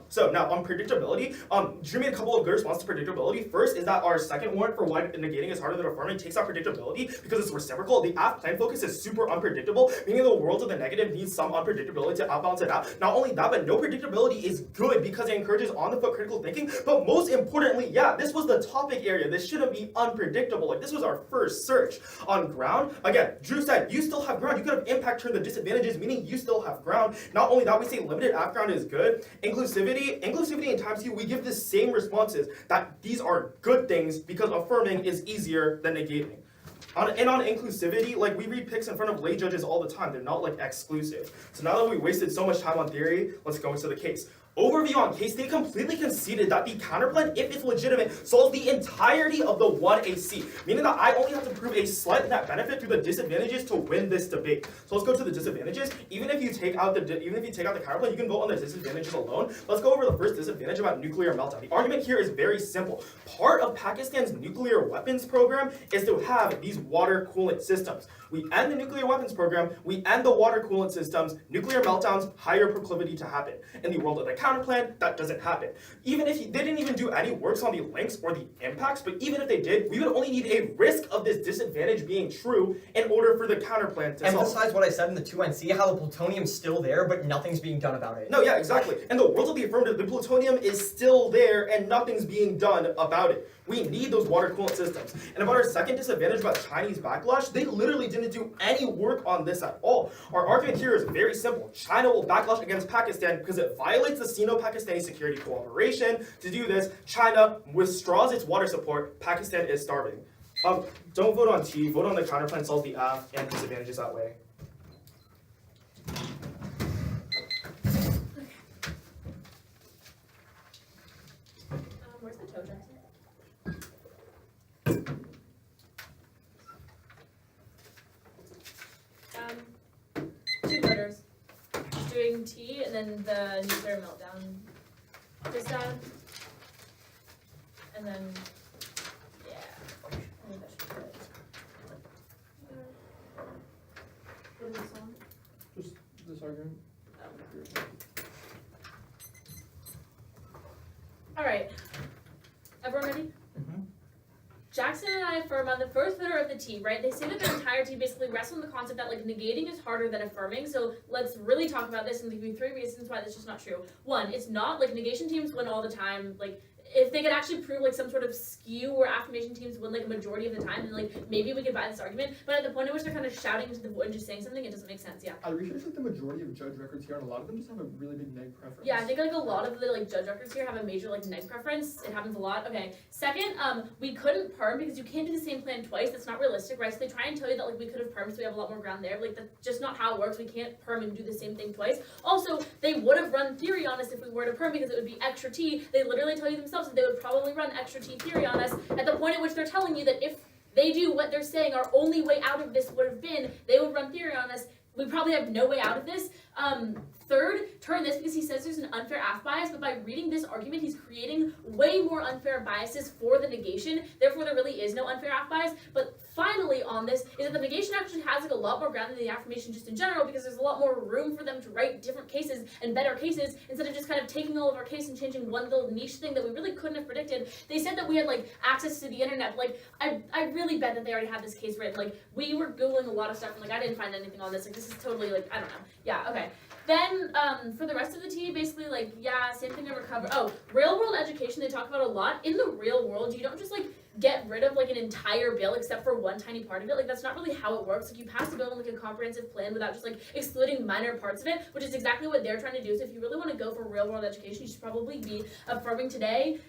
So now on predictability, Drew made a couple of good responses to predictability. First is that our second warrant for why negating is harder than affirming takes out predictability because it's reciprocal. The app plan focus is super unpredictable, meaning the world of the negative needs some unpredictability to outbalance it out. Not only that, but no predictability is good because it encourages on-the-foot critical thinking. But most importantly, yeah, this was the topic area. This shouldn't be unpredictable. This was our first search. On ground, again, Drew said you still have ground. You could have impact turned the disadvantages, meaning you still have ground. Not only that, we say limited app ground is good. Inclusivity in times two, we give the same responses that these are good things because affirming is easier than negating. On inclusivity, we read picks in front of lay judges all the time. They're not exclusive. So now that we wasted so much time on theory, let's go into the case. Overview on case, they completely conceded that the counterplan, if it's legitimate, solves the entirety of the 1AC, meaning that I only have to prove a slight net benefit through the disadvantages to win this debate. So let's go to the disadvantages. Even if you take out the counterplan, you can vote on the disadvantages alone. Let's go over the first disadvantage about nuclear meltdown. The argument here is very simple. Part of Pakistan's nuclear weapons program is to have these water coolant systems. We end the nuclear weapons program, we end the water coolant systems, nuclear meltdowns, higher proclivity to happen. In the world of the counterplan, that doesn't happen. Even if they didn't even do any works on the links or the impacts, but even if they did, we would only need a risk of this disadvantage being true in order for the counterplan to solve. Emphasize what I said in the 2NC, how the plutonium's still there, but nothing's being done about it. No, yeah, exactly. And the world of the affirmative, the plutonium is still there and nothing's being done about it. We need those water coolant systems. And about our second disadvantage about Chinese backlash, they literally didn't do any work on this at all. Our argument here is very simple. China will backlash against Pakistan because it violates the Sino-Pakistani security cooperation. To do this, China withdraws its water support. Pakistan is starving. Don't vote on T, vote on the counterplan, solves the F, and disadvantages that way. Where's the toe, Jackson? Two voters. Just doing T and then the nuclear meltdown. Just and then yeah. I think that should be good. What is this on? Just this argument. Alright. Everyone ready? Jackson and I affirm on the first voter of the T, right? They say that the entire T basically rests on the concept that like negating is harder than affirming. So let's really talk about this and give you 3 reasons why that's just not true. 1, it's not like negation teams win all the time. Like if they could actually prove like some sort of skew where affirmation teams win like a majority of the time, then like maybe we could buy this argument. But at the point at which they're kind of shouting into the void and just saying something, it doesn't make sense. Yeah. I researched like the majority of judge records here, and a lot of them just have a really big neg preference. Yeah, I think like a lot of the like judge records here have a major like neg preference. It happens a lot. Okay. Second, we couldn't perm because you can't do the same plan twice. That's not realistic, right? So they try and tell you that like we could have permed, so we have a lot more ground there. Like that's just not how it works. We can't perm and do the same thing twice. Also, they would have run theory on us if we were to perm because it would be extra T. They literally tell you themselves that they would probably run extra T theory on us at the point at which they're telling you that if they do what they're saying, our only way out of this would have been they would run theory on us. We probably have no way out of this. Third, turn this because he says there's an unfair AF bias, but by reading this argument, he's creating way more unfair biases for the negation. Therefore, there really is no unfair AF bias. But finally on this is that the negation actually has like a lot more ground than the affirmation just in general because there's a lot more room for them to write different cases and better cases instead of just kind of taking all of our case and changing one little niche thing that we really couldn't have predicted. They said that we had like access to the internet. Like I really bet that they already had this case written. Like we were Googling a lot of stuff and like I didn't find anything on this. Like this is totally like, I don't know. Yeah, okay. Then, for the rest of the T, basically, like, yeah, same thing I recovered. Oh, real world education, they talk about a lot. In the real world, you don't just, like, get rid of, like, an entire bill except for one tiny part of it. Like, that's not really how it works. Like, you pass a bill in, like, a comprehensive plan without just, like, excluding minor parts of it, which is exactly what they're trying to do. So if you really want to go for real world education, you should probably be affirming today.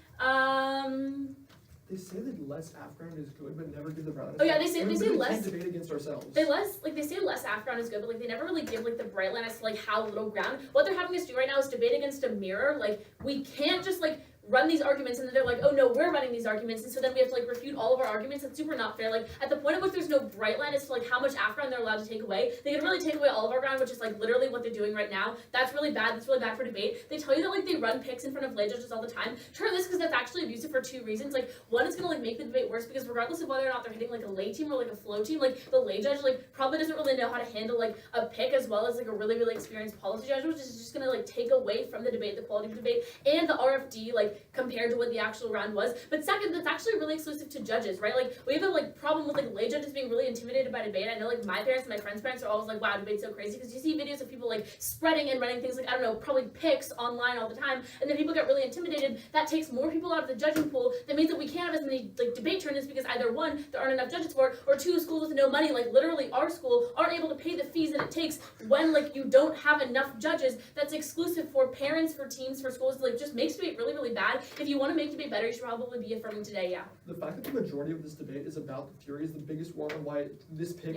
They say that less AF ground is good, but never give the brown. Oh yeah, they say we less. Can't debate against ourselves. They say less AF ground is good, but like they never really give like the bright line as to like how little ground. What they're having us do right now is debate against a mirror. Like we can't just like run these arguments and then they're like, oh no, we're running these arguments, and so then we have to like refute all of our arguments. That's super not fair. Like at the point at which there's no bright line as to like how much AF ground they're allowed to take away, they could really take away all of our ground, which is like literally what they're doing right now. That's really bad. That's really bad for debate. They tell you that like they run picks in front of lay judges all the time. Turn this because that's actually abusive for 2 reasons. Like one, it's gonna like make the debate worse because regardless of whether or not they're hitting like a lay team or like a flow team, like the lay judge like probably doesn't really know how to handle like a pick as well as like a really experienced policy judge, which is just gonna like take away from the debate, the quality of the debate, and the RFD like compared to what the actual round was. But second, that's actually really exclusive to judges, right? Like we have a like problem with like lay judges being really intimidated by debate. I know like my parents and my friends' parents are always like, wow, debate's so crazy, because you see videos of people like spreading and running things like, I don't know, probably picks online all the time, and then people get really intimidated. That takes more people out of the judging pool. That means that we can't have as many like debate tournaments because either 1, there aren't enough judges for it, or 2, schools with no money, like literally our school, aren't able to pay the fees that it takes when like you don't have enough judges. That's exclusive for parents, for teams, for schools. Like just makes debate really bad. If you want to make debate better, you should probably be affirming today. Yeah. The fact that the majority of this debate is about the theory is the biggest one on why this pick is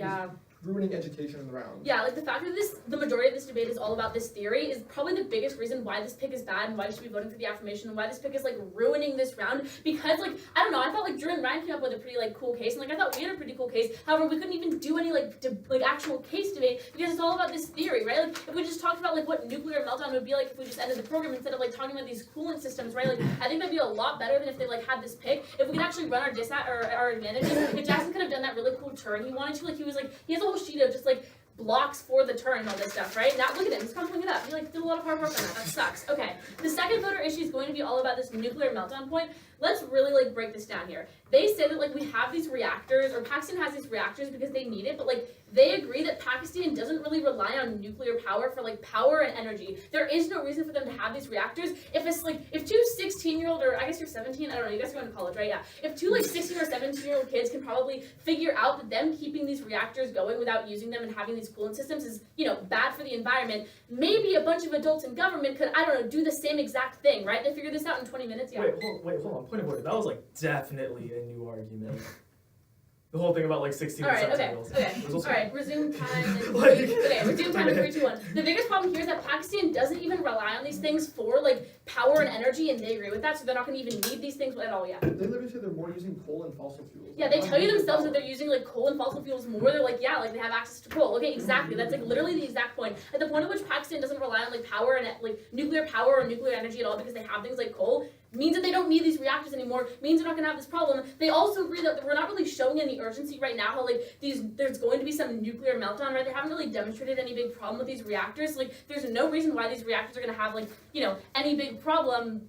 ruining education in the round. Yeah, like the fact that the majority of this debate is all about this theory is probably the biggest reason why this pick is bad and why you should be voting for the affirmation and why this pick is like ruining this round. Because like, I don't know, I thought like Drew and Ryan came up with a pretty like cool case, and like I thought we had a pretty cool case. However, we couldn't even do any like actual case debate because it's all about this theory, right? Like if we just talked about like what nuclear meltdown would be like if we just ended the program instead of like talking about these coolant systems, right? Like I think that'd be a lot better than if they like had this pick. If we could actually run our our advantages, if Jackson could have done that really cool turn he wanted to, like he has a whole sheet of just like blocks for the turn and all this stuff, right? Now look at him, he's crumpling it up. He like did a lot of hard work on that. That sucks. Okay. The second voter issue is going to be all about this nuclear meltdown point. Let's really like break this down here. They say that like we have these reactors, or Pakistan has these reactors because they need it, but like they agree that Pakistan doesn't really rely on nuclear power for like power and energy. There is no reason for them to have these reactors. If two 16-year-old, or I guess you're 17, I don't know, you guys are going to college, right? Yeah. If two like 16 or 17-year-old kids can probably figure out that them keeping these reactors going without using them and having these coolant systems is, you know, bad for the environment, maybe a bunch of adults in government could, I don't know, do the same exact thing, right? They figured this out in 20 minutes, yeah. Wait, hold on. Point of order. That was like definitely a new argument. The whole thing about like 16 Alright, and 17 okay. year olds. Alright, resume time. Like- Resume time in 3, 2, 1. The biggest problem here is that Pakistan doesn't even rely on these things for like power and energy, and they agree with that, so they're not going to even need these things at all. Yeah. They literally say they're more using coal and fossil fuels. Yeah, they tell you themselves that they're using like coal and fossil fuels more. They're like, yeah, like they have access to coal. Okay, exactly. That's like literally the exact point. At the point at which Pakistan doesn't rely on like power and like nuclear power or nuclear energy at all because they have things like coal, means that they don't need these reactors anymore, means they're not going to have this problem. They also agree that we're not really showing any urgency right now, how like there's going to be some nuclear meltdown, right? They haven't really demonstrated any big problem with these reactors. Like there's no reason why these reactors are going to have like, you know, any big problem.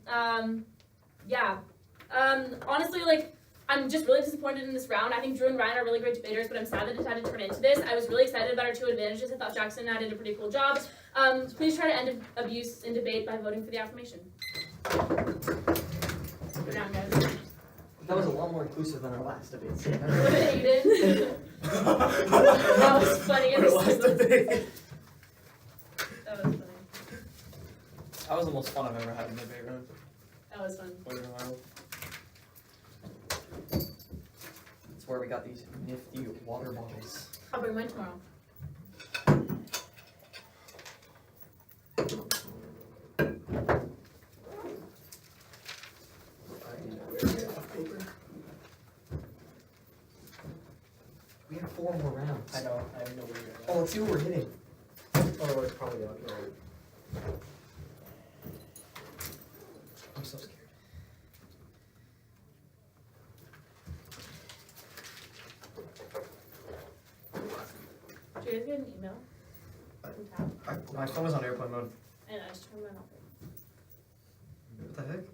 Honestly, like I'm just really disappointed in this round. I think Drew and Ryan are really great debaters, but I'm sad that it had to turn into this. I was really excited about our two advantages. I thought Jackson and I did a pretty cool job. Please try to end abuse in debate by voting for the affirmation. Good round, guys. That was a lot more inclusive than our last debate. What did Aiden? That was funny. Our last debate. That was funny. That was the most fun I've ever had in a debate round. That was fun. That's where we got these nifty water bottles. I'll bring mine tomorrow. We have 4 more rounds. I know. I have no idea. Oh, let's see what we're hitting. Oh, it's probably out here. I'm so scared. Did you guys get an email? From Tab? My phone was on airplane mode. And I just turned mine off. What the heck?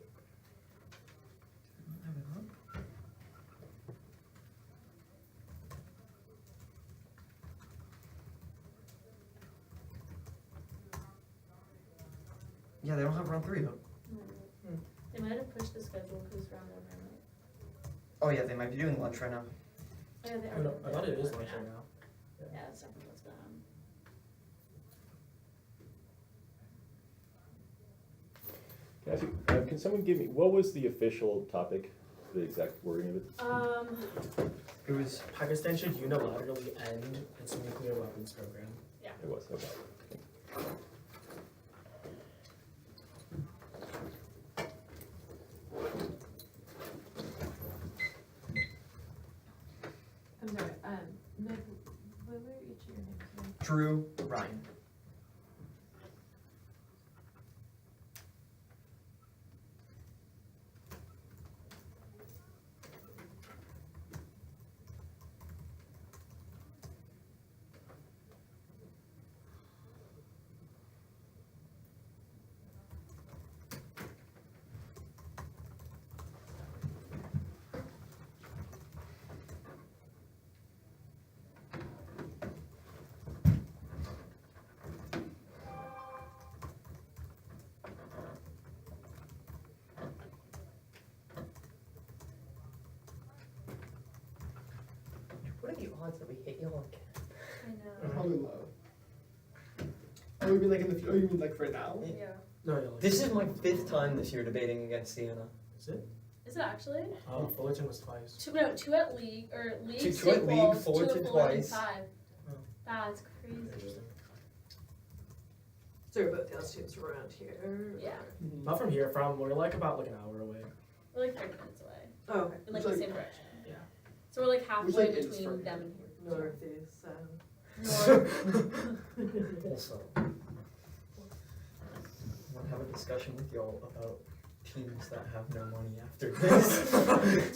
Yeah, they don't have round 3 though. They might have pushed the schedule because round over, right? Oh yeah, they might be doing lunch right now. Oh, yeah, they I, are. know, I thought it is lunch right now. Yeah, that's definitely what's going on. Can I ask you, can someone give me, what was the official topic, the exact wording of it? It was Pakistan should unilaterally end its nuclear weapons program. It was, okay. I'm sorry, Meg, what were each of your names again? Drew, Ryan. What are the odds that we hit y'all again? I know. Probably low. Oh, you mean like in the future? Oh, you mean like for now? Yeah. No, yeah. Like, This is my 5th time this year debating against Sienna. is it? Is it actually? Fullerton was twice. Two at league, or league, Two state at league, balls, Fullerton 2 at Fullerton, twice. 5. That's crazy. So both y'all's teams were around here. Yeah. Not from here, we're like about like an hour away. We're like 30 minutes away. Oh, okay. In like Which, the like- same direction. Yeah. So we're like Which, halfway like, is between from them and here. Northeast, so. Also, I want to have a discussion with y'all about teams that have no money after this.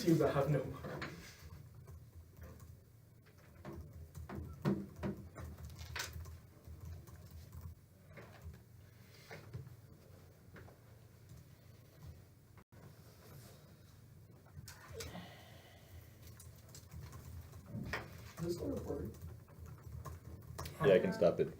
Teams that have no money. Is this still recording? Yeah, I can stop it.